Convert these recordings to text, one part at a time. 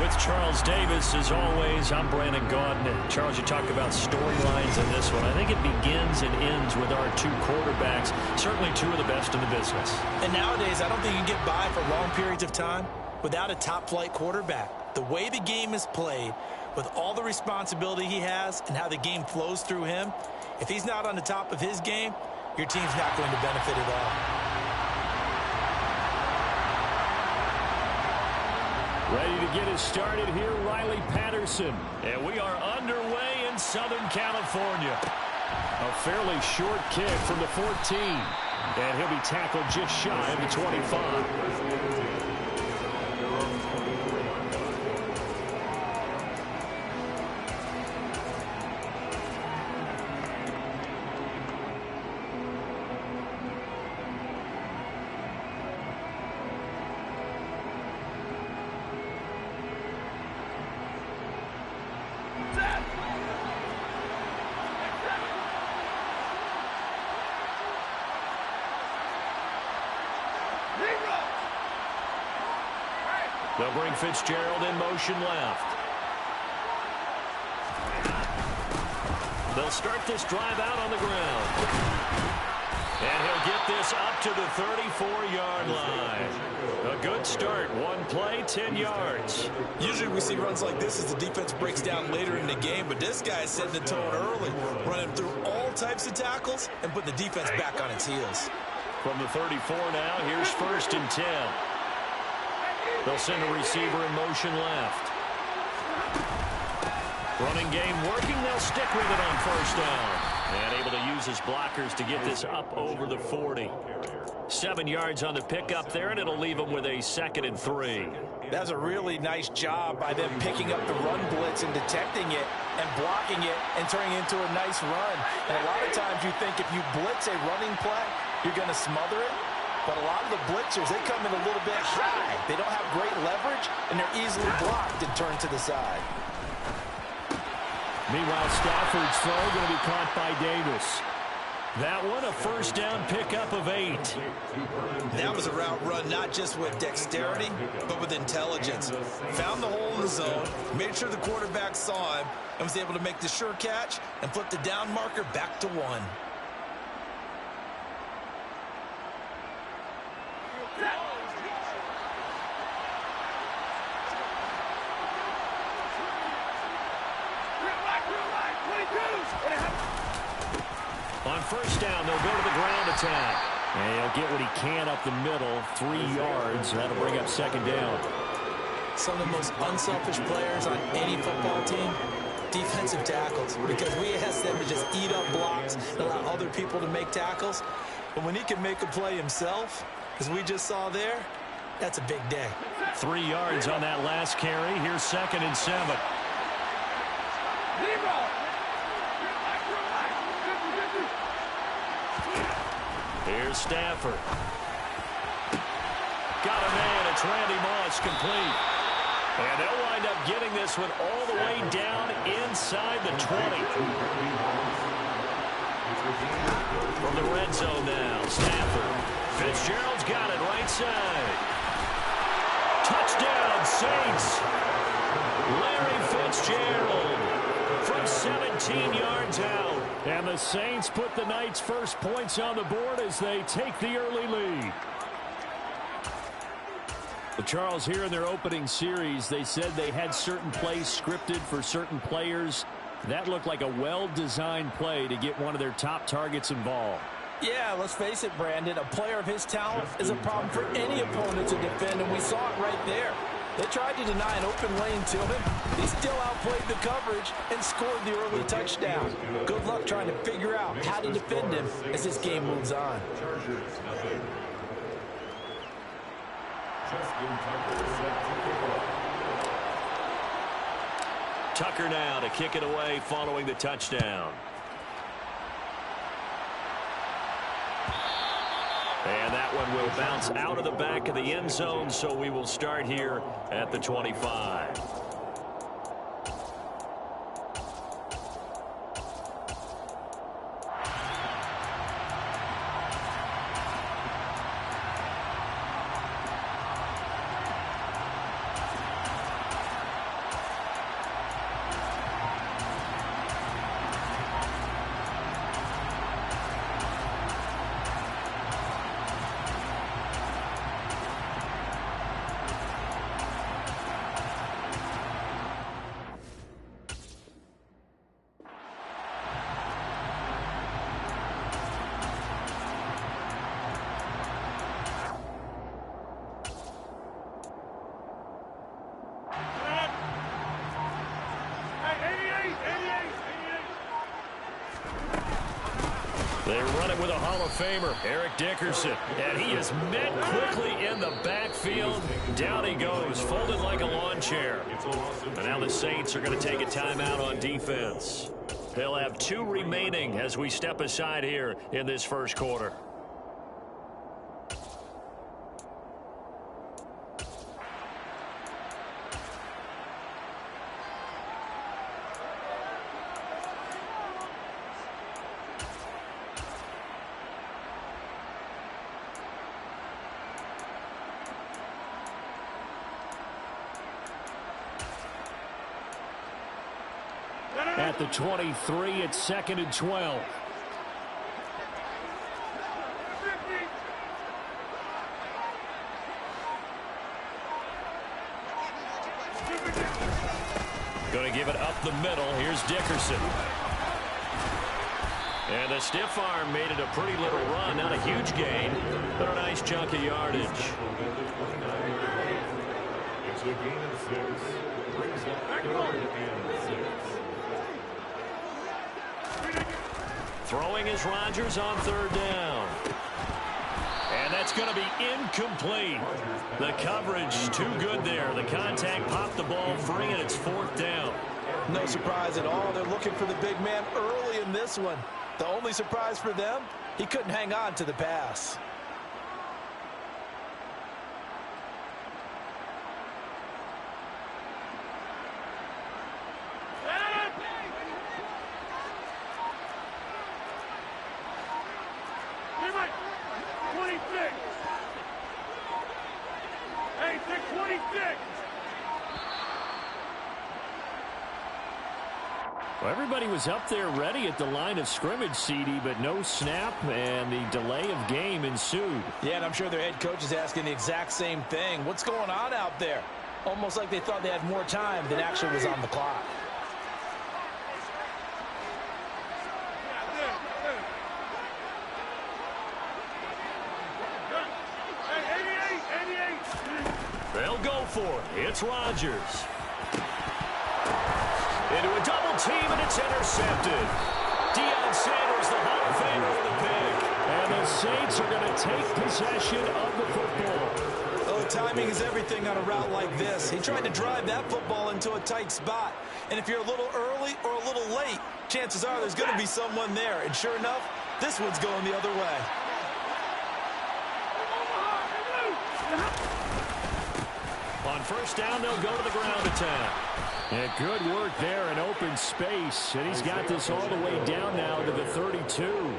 with Charles Davis. As always, I'm Brandon Gaudin. Charles, you talk about storylines in this one. I think it begins and ends with our two quarterbacks, certainly two of the best in the business. And nowadays, I don't think you can get by for long periods of time without a top-flight quarterback. The way the game is played, with all the responsibility he has and how the game flows through him, if he's not on the top of his game, your team's not going to benefit at all. Ready to get us started here, Riley Patterson. And we are underway in Southern California. A fairly short kick from the 14. And he'll be tackled just shy of the 25. They'll bring Fitzgerald in motion left. They'll start this drive out on the ground. And he'll get this up to the 34-yard line. A good start. One play, 10 yards. Usually we see runs like this as the defense breaks down later in the game, but this guy's setting the tone early, running through all types of tackles and putting the defense back on its heels. From the 34 now, here's 1st and 10. They'll send a receiver in motion left. Running game working. They'll stick with it on 1st down. And able to use his blockers to get this up over the 40. 7 yards on the pickup there, and it'll leave them with a 2nd and 3. That's a really nice job by them picking up the run blitz and detecting it and blocking it and turning it into a nice run. And a lot of times you think if you blitz a running play, you're going to smother it. But a lot of the blitzers, they come in a little bit high. They don't have great leverage, and they're easily blocked and turned to the side. Meanwhile, Stafford's throw going to be caught by Davis. That one, a 1st down pickup of 8. That was a route run not just with dexterity, but with intelligence. Found the hole in the zone, made sure the quarterback saw him, and was able to make the sure catch and flip the down marker back to 1. On 1st down, they'll go to the ground attack. And he'll get what he can up the middle, 3 yards. That'll bring up 2nd down. Some of the most unselfish players on any football team, defensive tackles, because we ask them to just eat up blocks and allow other people to make tackles. But when he can make a play himself, as we just saw there, that's a big day. 3 yards on that last carry. Here's 2nd and 7. Here's Stafford. Got a man. It's Randy Moss complete. And they'll wind up getting this one all the way down inside the 20. From the red zone now, Stafford. Fitzgerald's got it right side. Touchdown, Saints. Larry Fitzgerald from 17 yards out. And the Saints put the Knights' first points on the board as they take the early lead. Well, Charles, here in their opening series, they said they had certain plays scripted for certain players. That looked like a well-designed play to get one of their top targets involved. Yeah, let's face it, Brandon. A player of his talent is a problem for any opponent to defend, and we saw it right there. They tried to deny an open lane to him. He still outplayed the coverage and scored the early touchdown. Good luck trying to figure out how to defend him as this game moves on. Tucker now to kick it away following the touchdown. And that one will bounce out of the back of the end zone, so we will start here at the 25. They run it with a Hall of Famer, Eric Dickerson. And he is met quickly in the backfield. Down he goes, folded like a lawn chair. And now the Saints are going to take a timeout on defense. They'll have 2 remaining as we step aside here in this first quarter. At the 23, it's 2nd and 12. Going to give it up the middle. Here's Dickerson. And the stiff arm made it a pretty little run. Not a huge gain, but a nice chunk of yardage. It's a gain of 6. Brings up 3rd and 6. Throwing is Rodgers on 3rd down. And that's going to be incomplete. The coverage too good there. The contact popped the ball free, and it's 4th down. No surprise at all. They're looking for the big man early in this one. The only surprise for them, he couldn't hang on to the pass. Well, everybody was up there ready at the line of scrimmage, CD, but no snap, and the delay of game ensued. Yeah, and I'm sure their head coach is asking the exact same thing. What's going on out there? Almost like they thought they had more time than actually was on the clock. They'll go for it. It's Rodgers. Into a double team, and it's intercepted. Deion Sanders, the Hall of Famer, with a pick. And the Saints are going to take possession of the football. Oh, timing is everything on a route like this. He tried to drive that football into a tight spot. And if you're a little early or a little late, chances are there's going to be someone there. And sure enough, this one's going the other way. On 1st down, they'll go to the ground attack. And good work there in open space. And he's got this all the way down now to the 32.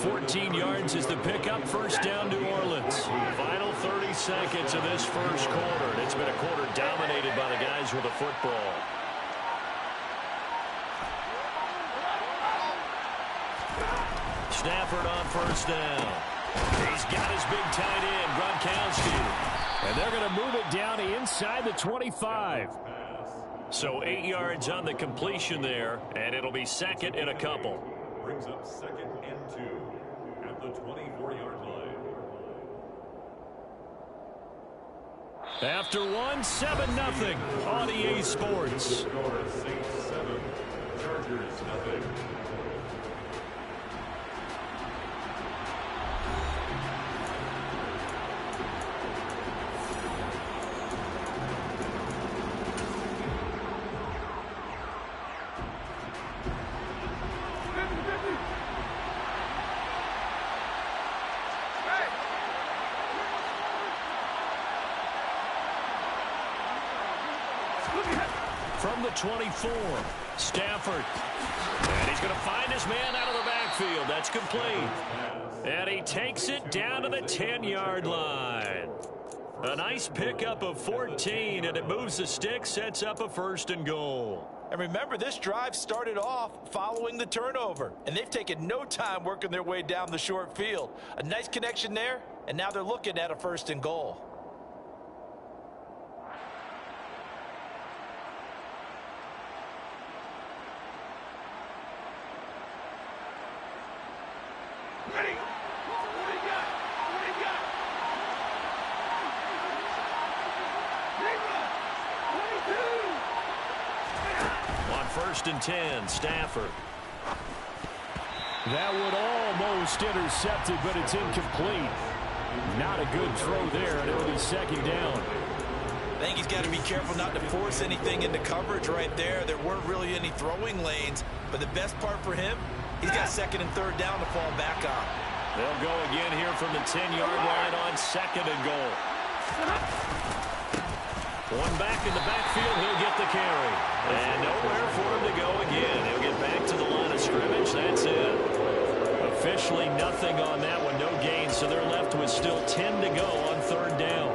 14 yards is the pickup. 1st down, New Orleans. Final 30 seconds of this first quarter. And it's been a quarter dominated by the guys with the football. Stafford on 1st down. He's got his big tight end, Gronkowski. And they're going to move it down inside the 25. So 8 yards on the completion there, and it'll be 2nd and a couple. Brings up 2nd and 2 at the 24-yard line. After 7-0 on EA Sports. Score Saints 7, Chargers nothing. From the 24, Stafford. And he's going to find his man out of the backfield. That's complete. And he takes it down to the 10-yard line. A nice pickup of 14, and it moves the stick, sets up a 1st and goal. And remember, this drive started off following the turnover, and they've taken no time working their way down the short field. A nice connection there, and now they're looking at a 1st and goal. On 1st and 10, Stafford. That would almost intercept it, but it's incomplete. Not a good throw there, and it'll be second down. I think he's got to be careful not to force anything into coverage right there. There weren't really any throwing lanes, but the best part for him, he's got second and third down to fall back on. They'll go again here from the 10-yard line on second and goal. One back in the backfield, he'll get the carry. And nowhere for him to go again. He'll get back to the line of scrimmage. That's it. Officially nothing on that one, no gain. So they're left with still 10 to go on third down.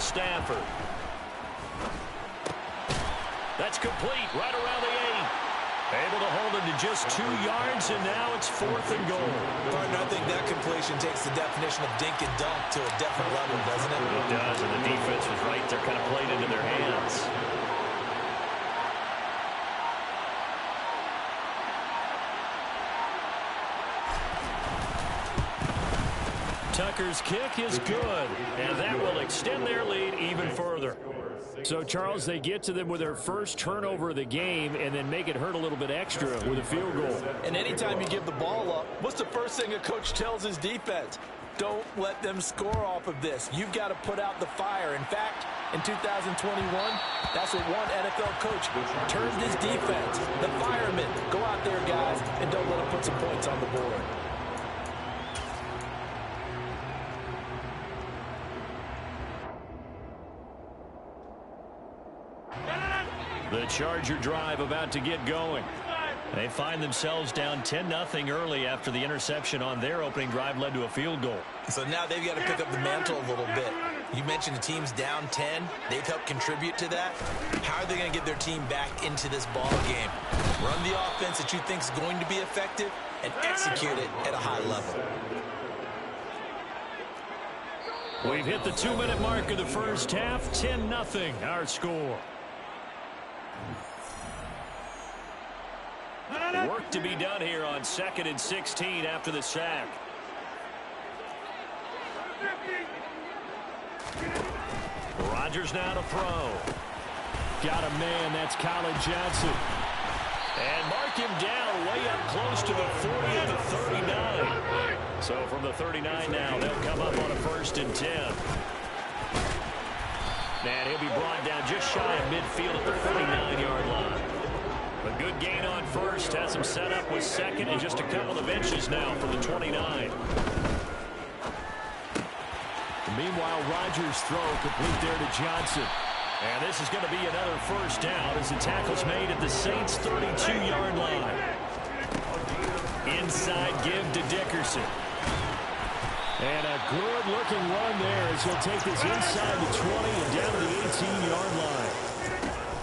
Stafford. That's complete right around the 8. Able to hold it to just 2 yards, and now it's fourth and goal. Partner, I think that completion takes the definition of dink and dunk to a different level, doesn't it? It does, and the defense was right there, kind of played into their hands. Tucker's kick is good, and that will extend their lead even further. So, Charles, they get to them with their first turnover of the game and then make it hurt a little bit extra with a field goal. And anytime you give the ball up, what's the first thing a coach tells his defense? Don't let them score off of this. You've got to put out the fire. In fact, in 2021, that's what one NFL coach termed his defense. The firemen. Go out there, guys, and don't let them put some points on the board. The Charger drive about to get going. They find themselves down 10-0 early after the interception on their opening drive led to a field goal. So now they've got to pick up the mantle a little bit. You mentioned the team's down 10. They've helped contribute to that. How are they going to get their team back into this ball game? Run the offense that you think is going to be effective and execute it at a high level. We've hit the 2-minute mark of the first half. 10-0 our score. Work to be done here on 2nd and 16 after the sack. Rodgers now to throw. Got a man, that's Colin Johnson. And mark him down way up close to the 40 at the 39. So from the 39 now, they'll come up on a 1st and 10. And he'll be brought down just shy of midfield at the 49-yard line. A good gain on first, has him set up with second and just a couple of inches now from the 29. Meanwhile, Rodgers' throw complete there to Johnson. And this is going to be another first down as the tackle's made at the Saints' 32-yard line. Inside give to Dickerson. And a good-looking run there as he'll take this inside the 20 and down to the 18-yard line.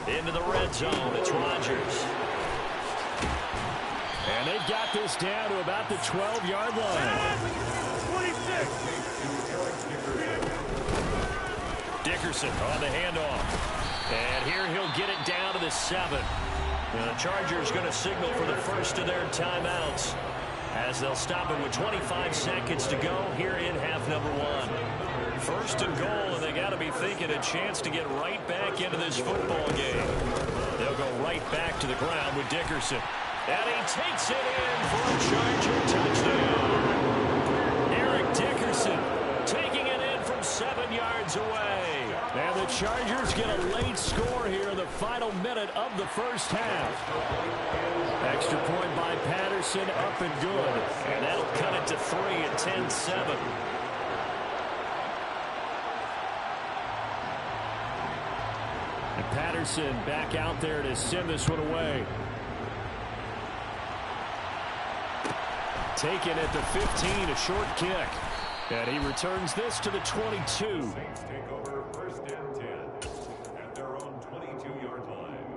Into the red zone, it's Rodgers. And they've got this down to about the 12-yard line. 26. Dickerson on the handoff. And here he'll get it down to the 7. The Chargers going to signal for the first of their timeouts as they'll stop it with 25 seconds to go here in half number 1. First and goal, and they got to be thinking a chance to get right back into this football game. They'll go right back to the ground with Dickerson. And he takes it in for a Charger touchdown. Eric Dickerson taking it in from 7 yards away. And the Chargers get a late score here in the final minute of the first half. Extra point by Patterson, up and good. And that'll cut it to 3 at 10-7. And Patterson back out there to send this one away. Taken at the 15, a short kick. And he returns this to the 22. Saints take over 1st and 10 at their own 22-yard line.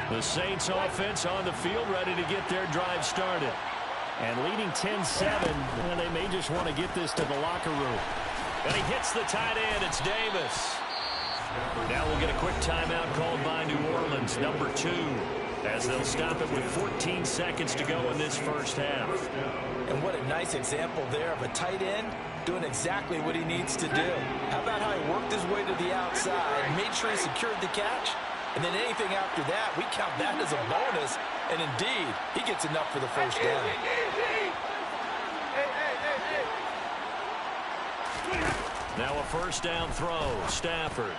The Saints offense on the field ready to get their drive started. And leading 10-7, and they may just want to get this to the locker room. And he hits the tight end. It's Davis. Now we'll get a quick timeout called by New Orleans, number 2, as they'll stop it with 14 seconds to go in this first half. And what a nice example there of a tight end doing exactly what he needs to do. How about how he worked his way to the outside, made sure he secured the catch, and then anything after that, we count that as a bonus. And indeed, he gets enough for the first down. Now a first down throw. Stafford.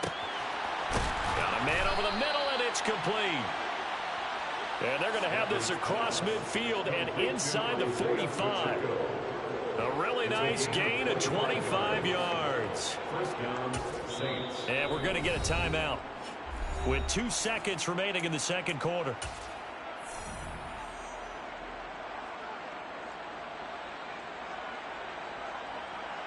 Got a man over the middle, and it's complete. And they're going to have this across midfield and inside the 45. A really nice gain of 25 yards. And we're going to get a timeout with 2 seconds remaining in the second quarter.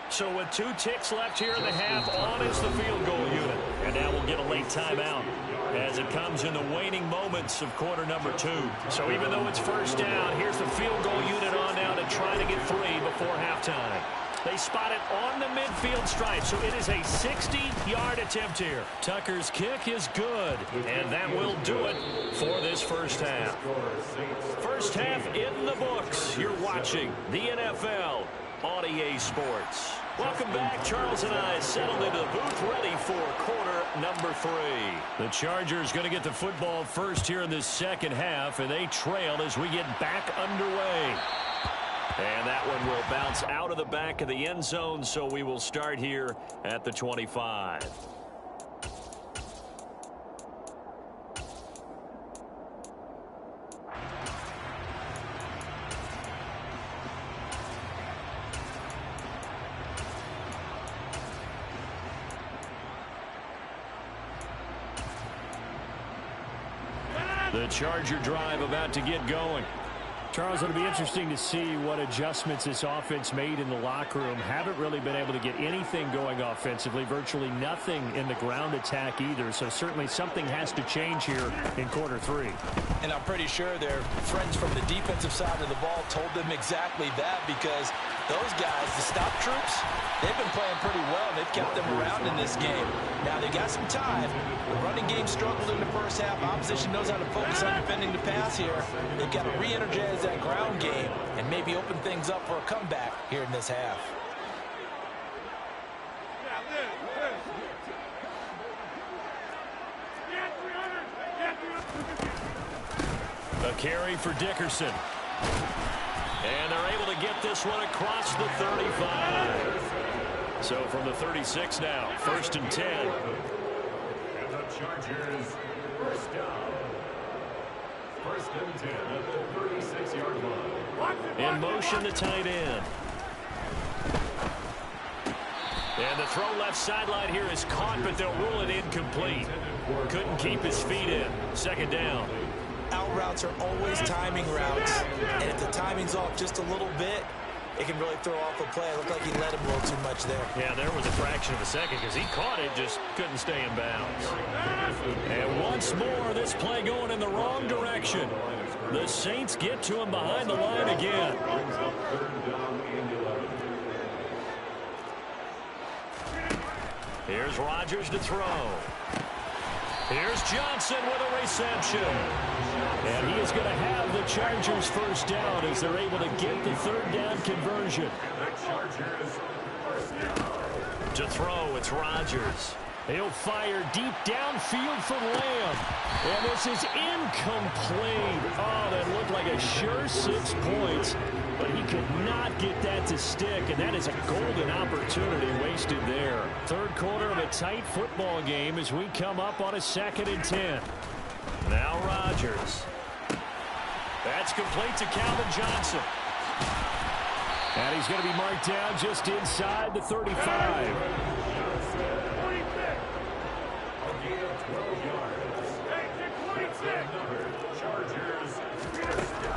So with 2 ticks left here in the half, on is the field goal unit. And now we'll get a late timeout as it comes in the waning moments of quarter number 2. So even though it's first down, here's the field goal unit on now to try to get 3 before halftime. They spot it on the midfield stripe, so it is a 60-yard attempt here. Tucker's kick is good, and that will do it for this first half. First half in the books. You're watching the NFL on EA Sports. Welcome back. Charles and I settled into the booth, ready for quarter number 3. The Chargers going to get the football first here in this second half, and they trail as we get back underway. And that one will bounce out of the back of the end zone, so we will start here at the 25. The Charger drive about to get going. Charles, it'll be interesting to see what adjustments this offense made in the locker room. Haven't really been able to get anything going offensively, virtually nothing in the ground attack either. So certainly something has to change here in quarter 3. And I'm pretty sure their friends from the defensive side of the ball told them exactly that, because those guys, the stop troops, they've been playing pretty well. They've kept them around in this game. Now, they got some time. The running game struggled in the first half. Opposition knows how to focus on defending the pass here. They've got to re-energize that ground game and maybe open things up for a comeback here in this half. A carry for Dickerson. And they're able to get this one across the 35. So from the 36 now, 1st and 10. And the Chargers, first down. 1st and 10 at the 36-yard line. In motion, the tight end. And the throw left sideline here is caught, but they'll rule it incomplete. Couldn't keep his feet in. 2nd down. Out routes are always timing routes, and if the timing's off just a little bit, it can really throw off a play. It looked like he let him roll too much there. Yeah, there was a fraction of a second because he caught it, just couldn't stay in bounds. And once more, this play going in the wrong direction. The Saints get to him behind the line again. Here's Rodgers to throw. Here's Johnson with a reception. And he is going to have the Chargers first down as they're able to get the 3rd down conversion. To throw, it's Rodgers. He'll fire deep downfield for Lamb. And this is incomplete. Oh, that looked like a sure 6 points. But he could not get that to stick, and that is a golden opportunity wasted there. 3rd quarter of a tight football game as we come up on a 2nd and 10. Now Rodgers. That's complete to Calvin Johnson. And he's going to be marked down just inside the 35.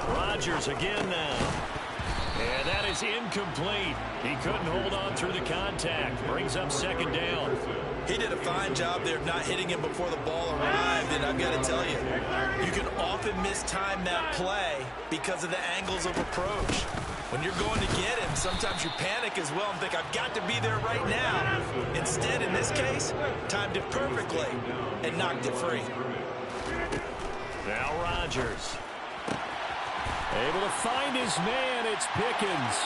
Rodgers again now. And that is incomplete. He couldn't hold on through the contact. Brings up 2nd down. He did a fine job there of not hitting him before the ball arrived, and I've got to tell you, you can often mistime that play because of the angles of approach. When you're going to get him, sometimes you panic as well and think, I've got to be there right now. Instead, in this case, timed it perfectly and knocked it free. Now Rodgers. Able to find his man. It's Pickens.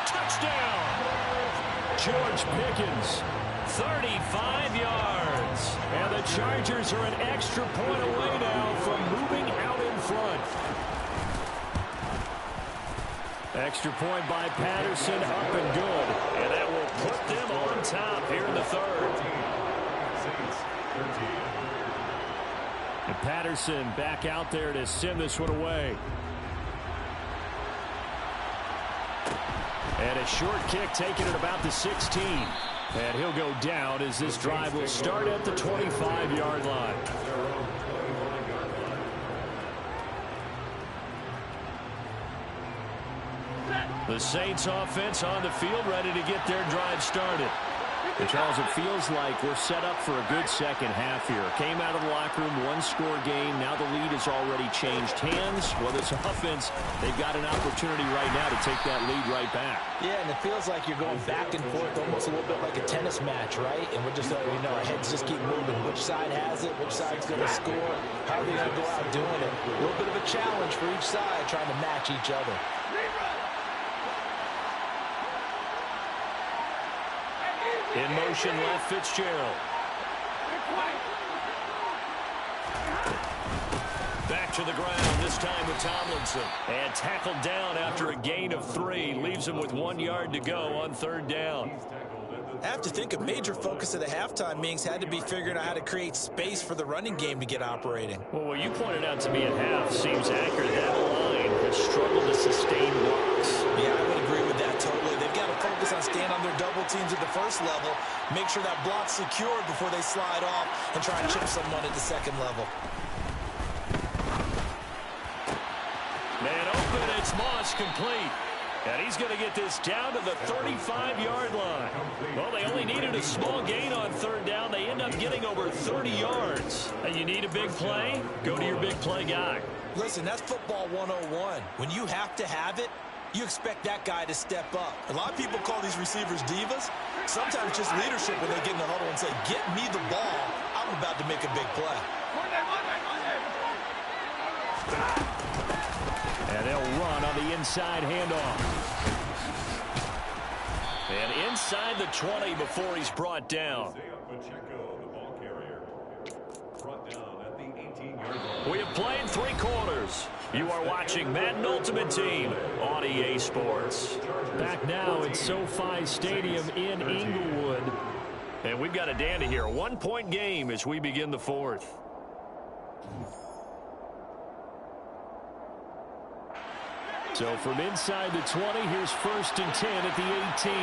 Touchdown. George Pickens. 35 yards. And the Chargers are an extra point away now from moving out in front. Extra point by Patterson, up and good. And that will put them on top here in the third. And Patterson back out there to send this one away. And a short kick taken at about the 16. And he'll go down as this drive will start at the 25-yard line. The Saints offense on the field ready to get their drive started. And Charles, it feels like we're set up for a good second half here. Came out of the locker room, one-score game. Now the lead has already changed hands. Well, this offense, they've got an opportunity right now to take that lead right back. Yeah, and it feels like you're going back and forth almost a little bit like a tennis match, right? And we're just, our heads just keep moving. Which side has it? Which side's going to score? How are they going to go out doing it? A little bit of a challenge for each side trying to match each other. In motion left, Fitzgerald. Back to the ground, this time with Tomlinson. And tackled down after a gain of 3. Leaves him with 1 yard to go on third down. I have to think a major focus of the halftime meetings had to be figuring out how to create space for the running game to get operating. Well, what you pointed out to me at half seems accurate. That line has struggled to sustain blocks. Yeah, I would agree with that totally. They've got to focus on staying on their double teams at the first level, make sure that block's secured before they slide off and try and chip someone at the second level. Man open, it's Moss complete. And he's going to get this down to the 35-yard line. Well, they only needed a small gain on third down. They end up getting over 30 yards. And you need a big play? Go to your big play guy. Listen, that's football 101. When you have to have it, you expect that guy to step up. A lot of people call these receivers divas. Sometimes just leadership when they get in the huddle and say, get me the ball. I'm about to make a big play. And they'll run on the inside handoff. And inside the 20 before he's brought down. We have played 3 quarters. You are watching Madden Ultimate Team on EA Sports. Back now at SoFi Stadium in Inglewood. And we've got a dandy here. A 1-point game as we begin the fourth. So from inside the 20, here's 1st and 10 at the 18.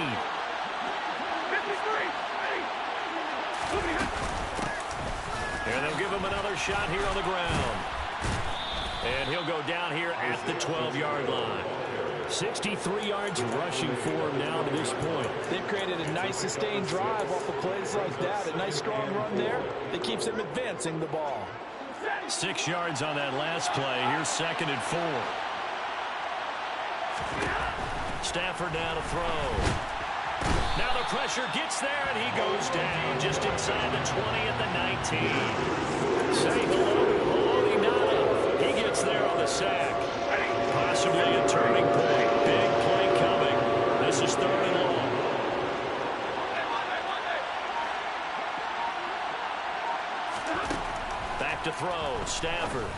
And they'll give him another shot here on the ground. And he'll go down here at the 12-yard line. 63 yards rushing for him now to this point. They've created a nice sustained drive off of plays like that. A nice strong run there that keeps them advancing the ball. 6 yards on that last play. Here's 2nd and 4. Stafford down to throw. Now the pressure gets there, and he goes down just inside the 20 at the 19. Say hello to Maloney Nada. He gets there on the sack. Possibly a turning point. Big play coming. This is 3rd and long. Back to throw. Stafford.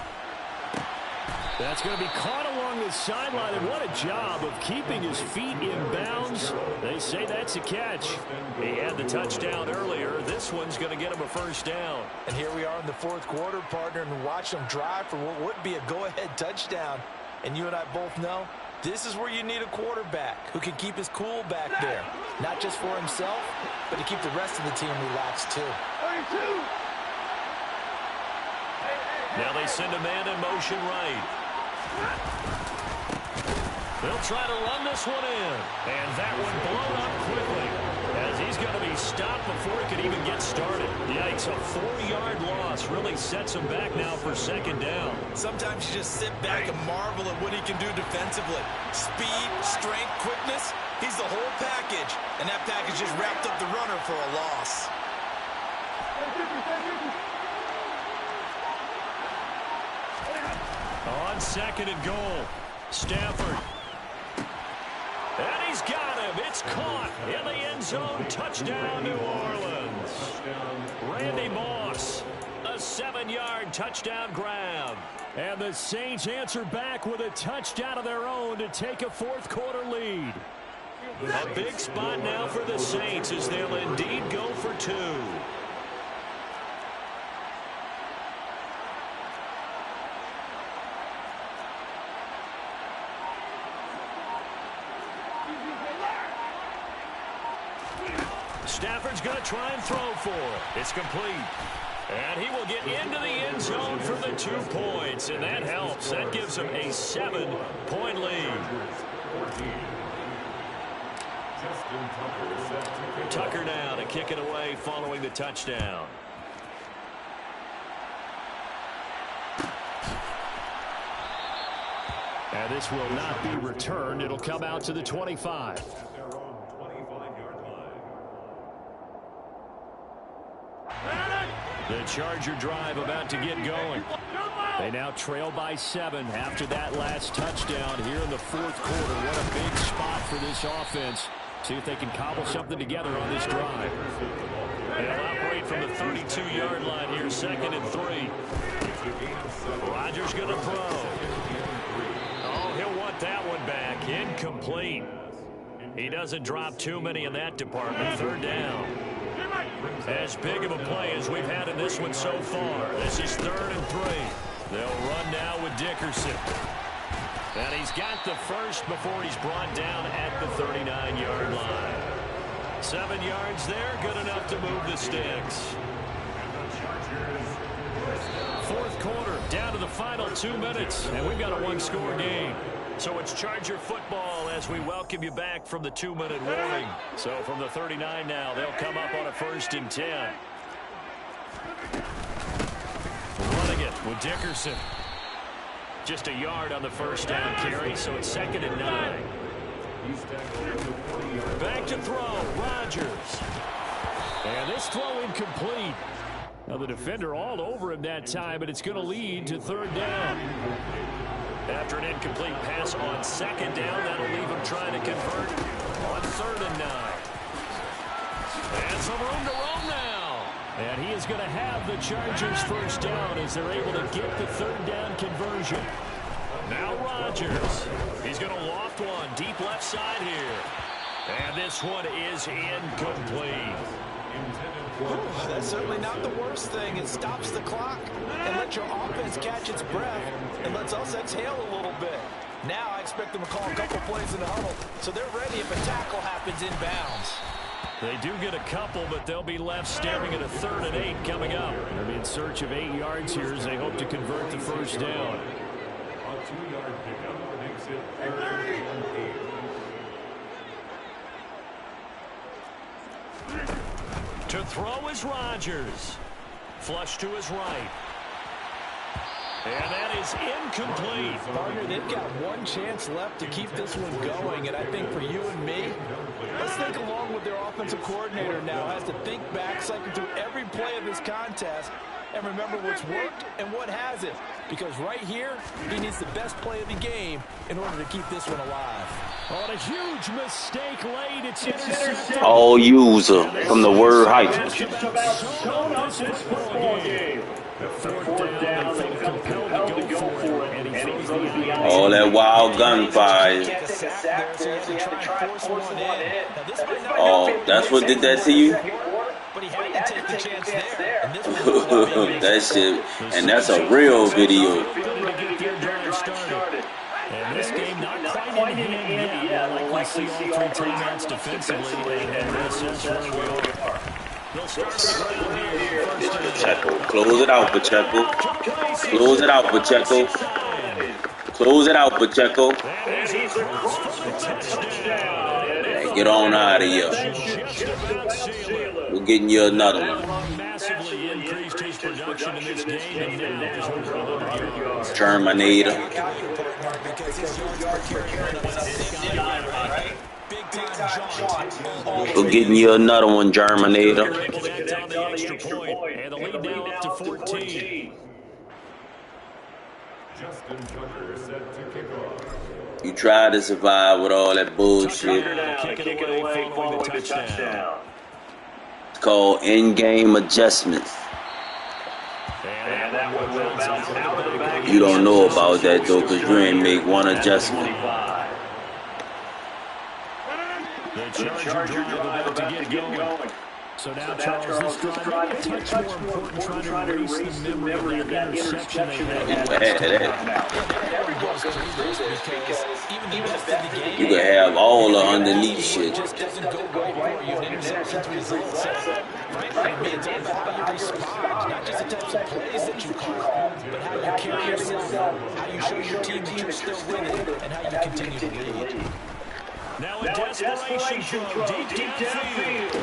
That's going to be caught along the sideline, and what a job of keeping his feet in bounds. They say that's a catch. He had the touchdown earlier. This one's going to get him a 1st down. And here we are in the 4th quarter, partner, and watch them drive for what would be a go-ahead touchdown. And you and I both know this is where you need a quarterback who can keep his cool back there. Not just for himself, but to keep the rest of the team relaxed too. Now they send a man in motion right. They'll try to run this one in. And that one blown up quickly as he's going to be stopped before he could even get started. Yikes. It's a 4-yard loss. Really sets him back now for second down. Sometimes you just sit back and marvel at what he can do defensively. Speed, strength, quickness. He's the whole package. And that package just wrapped up the runner for a loss. On second and goal, Stafford. And he's got him. It's caught in the end zone. Touchdown, New Orleans. Randy Moss, a 7-yard touchdown grab. And the Saints answer back with a touchdown of their own to take a fourth-quarter lead. A big spot now for the Saints as they'll indeed go for 2. Stafford's going to try and throw for it. It's complete. And he will get into the end zone for the 2 points. And that helps. That gives him a 7-point lead. Tucker now to kick it away following the touchdown. And this will not be returned. It'll come out to the 25. The Charger drive about to get going. They now trail by 7 after that last touchdown here in the fourth quarter. What a big spot for this offense. See if they can cobble something together on this drive. They'll operate from the 32-yard line here, 2nd and 3. Rodgers going to throw. Oh, he'll want that one back. Incomplete. He doesn't drop too many in that department. 3rd down. As big of a play as we've had in this one so far. This is 3rd and 3. They'll run now with Dickerson. And he's got the first before he's brought down at the 39-yard line. 7 yards there, good enough to move the sticks. Fourth quarter, down to the final 2 minutes, and we've got a 1-score game. So it's Charger football as we welcome you back from the 2-minute warning. So from the 39 now, they'll come up on a 1st and 10. Running it with Dickerson. Just a yard on the first down carry, so it's 2nd and 9. Back to throw, Rodgers. And this throw incomplete. Now the defender all over him that time, but it's going to lead to 3rd down. After an incomplete pass on 2nd down, that'll leave him trying to convert on 3rd and 9. And some room to roam now. And he is going to have the Chargers' first down as they're able to get the 3rd down conversion. Now Rodgers. He's going to loft one deep left side here. And this one is incomplete. That's certainly not the worst thing. It stops the clock and lets your offense catch its breath and lets us exhale a little bit. Now I expect them to call a couple plays in the huddle so they're ready if a tackle happens inbounds. They do get a couple, but they'll be left staring at a 3rd and 8 coming up. They'll be in search of 8 yards here as they hope to convert the first down. A 2-yard pickup makes it 3rd and 8. To throw is Rodgers. Flush to his right. And that is incomplete. Partner, they've got one chance left to keep this one going, and I think for you and me, let's think along with their offensive coordinator now. Has to think back, cycle through every play of this contest, and remember what's worked and what hasn't. Because right here, he needs the best play of the game in order to keep this one alive. On a huge mistake late, it's intercepted. All user from the word hype. All that wild gunfire. Oh, that's what did that to you? That shit, and that's a real video. And this game not quite in hand yet. Like we see all 3 timeouts defensively, and this is where we are. They'll start the ground here. Pacheco, close it out, Pacheco. Close it out, Pacheco. Close it out, Pacheco. Hey, get on out of here. We're getting you another one. Massively production in this game, and now there's over 100 yards. Terminator. Go getting you another one, Germinator. Connect on the extra point, and the lead now up to 14. Justin Tucker set to kick off. You try to survive with all that bullshit. Kick it away following the touchdown. It's called in-game adjustments. And that one will bounce out of the back. You don't know about that though, because you ain't make one adjustment. The Charger drive about to get going. So now, Charles, this drive a touch more important, trying to erase the memory of that interception they had. You can have all the underneath shit. Just doesn't go right for you. An interception's results. Frankly, it's all about how you respond. Not just the types of plays that you call, but how you carry yourself, how you show your team that you're still winning, and how you continue to lead. Now a desperation throw deep downfield.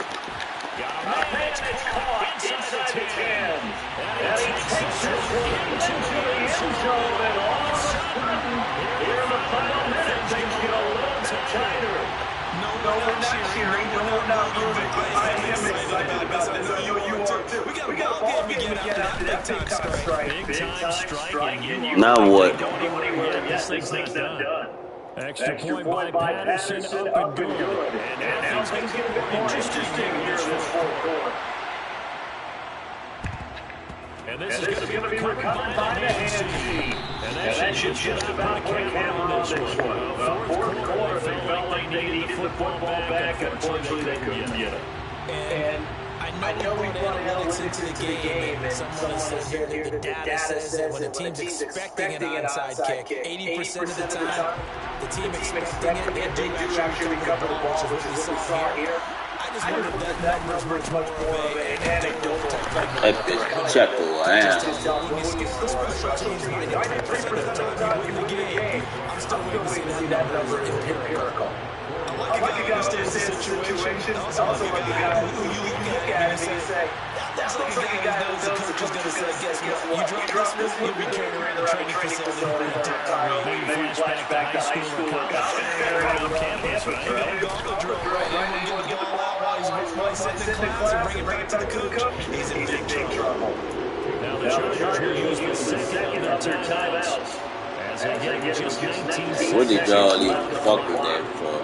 Got a man that's caught inside the 10. And he takes it into the end zone. And all of a sudden, here in the final minute, things get a little tighter. No, we're not cheering. No, I am excited about it. I know you are too. We got a ball game to get after that big time strike. Big time strike. Now what? Don't even worry, this thing's not done. Extra point by Patterson, up and good. And now things get a bit more interesting here in this fourth quarter. And this is going to be recovered by the hands. And that should just about put a camera on this one. Fourth quarter, they felt like they needed the football back. Unfortunately, they couldn't get it. And I know we brought analytics into the game, and someone said here that the data says that when a team's expecting an onside kick, 80% of the time, the team expecting it, they do actually recover the ball, which is what we saw here. I just wonder if that number is much more of an anecdotal type of number. That bitch Pacheco, I am. I'm still waiting to see that number empirical. I like a guy who understands the situation. Also like a guy who you look at and you say, that looks like a guy who knows the coach is going to say, guess what? You drop this, you'll be carried around the training facility for an entire week. Maybe flashback to high school or college. Around campus, right? Gauntlet drill, right? Everyone get the ball out while he's sitting in class and bring it back to the coach. He's in big trouble. Now the Chargers will use the second of their timeouts. As they get just 19 seconds. What did y'all even fuck with that for?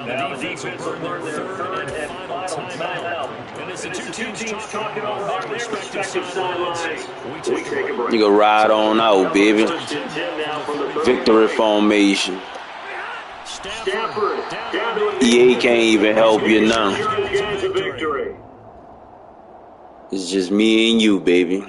Now the defense will burn their third and final timeout. And as the two teams talking over their respective sidelines, we take a break. You can ride on out, baby. Victory formation. EA can't even help you now. It's just me and you, baby.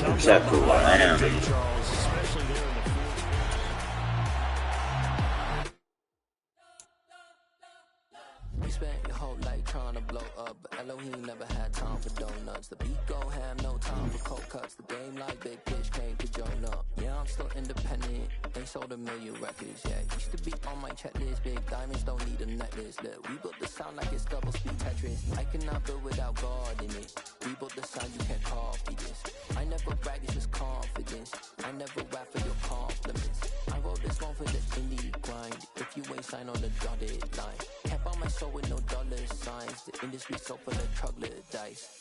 Pacheco, I am. We spent your whole life trying to blow up, but Elohim never had time for donuts. The beat gon' have no time for cold cuts. The game like Big Pitch came to join up. Yeah, I'm still independent. Ain't sold a million records yet. Used to be on my checklist. Big diamonds don't need a necklace. Look, we built the sound like it's double speed Tetris. I cannot build without God in it. We built the sound, you can't copy this. I never brag, it's just confidence. I never rap for your compliments. I wrote this one for the indie grind. If you ain't signed on the dotted line, can't buy my soul with no dollar signs. The industry so full of troglodytes.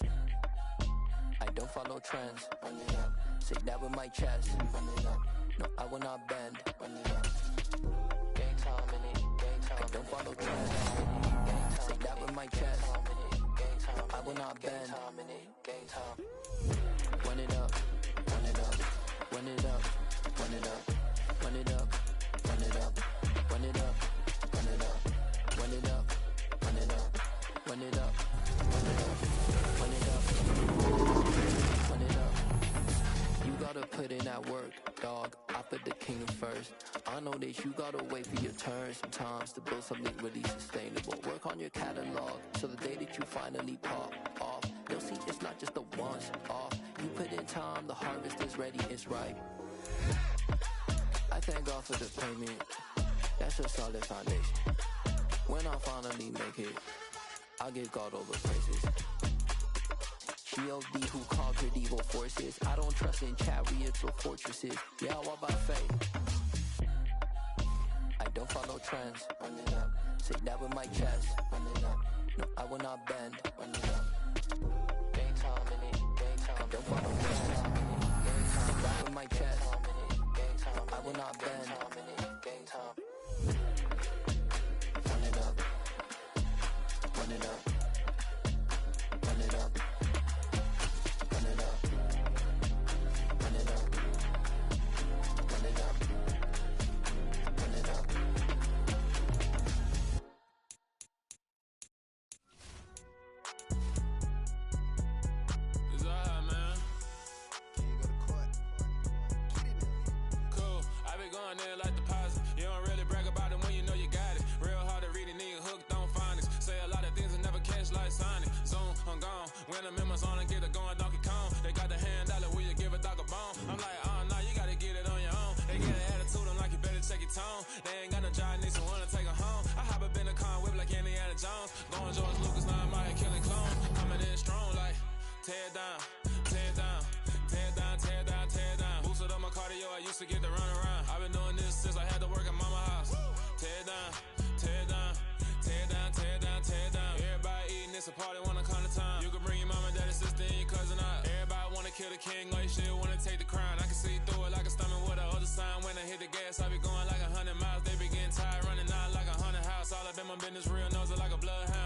I don't follow trends. Run it up. Say that with my chest. Run it up. No, I will not bend. Run it up. Gang time in it. Gang time. I don't follow I know that you gotta wait for your turn sometimes to build something really sustainable. Work on your catalog so the day that you finally pop off, you'll see it's not just a once off. You put in time, the harvest is ready, it's ripe. I thank God for the payment, that's a solid foundation. When I finally make it, I give God all the praises. G.O.D. who conquered evil forces. I don't trust in chariots or fortresses. Yeah, I walk by faith. I don't follow trends. Run it up. Say that with my chest. Run it up. No, I will not bend. Run it up. Gang time in it. Gang time. I don't follow trends. Gang time. That with my chest. Gang time. I will not bend. Gang time. Run it up. Run it up. Run it up. Run it up. Run it up. Run it up. Run it up. It's alright, man. Can you go to court? Get it, Billy. Cool. I be going there like deposit. You don't really brag about it when you know you got it. Real hard to read it, nigga hooked on phonics. Say a lot of things and never catch like Sonic. Zoom, I'm gone. When the members on and get it going Donkey Kong. They got the hand dollar, will you give a dog a bone? I'm like, oh, nah, you gotta get it on your own. They get an attitude, I'm like, you better check your tone. They ain't got no job, need someone to take her home. I hop up in the car, whip like Indiana Jones. Going George Lucas, now I'm out here killing clones. Coming in strong like, tear down, tear down, tear down, tear down, tear down. Boosted up my cardio, I used to get to run around. I've been doing this since I had to work at mama house. Tear down, tear down, tear down, tear down, tear down. Everybody eating, it's a party, wanna come to time. You can bring your mama, daddy, sister, and your cousin out. Everybody wanna kill the king, like shit, wanna take the crown. I can see through it like a stomach with a other sign. When I hit the gas, I be going like 100 miles. They be getting tired, running out like 100 house. All up in my business, real nose like a bloodhound.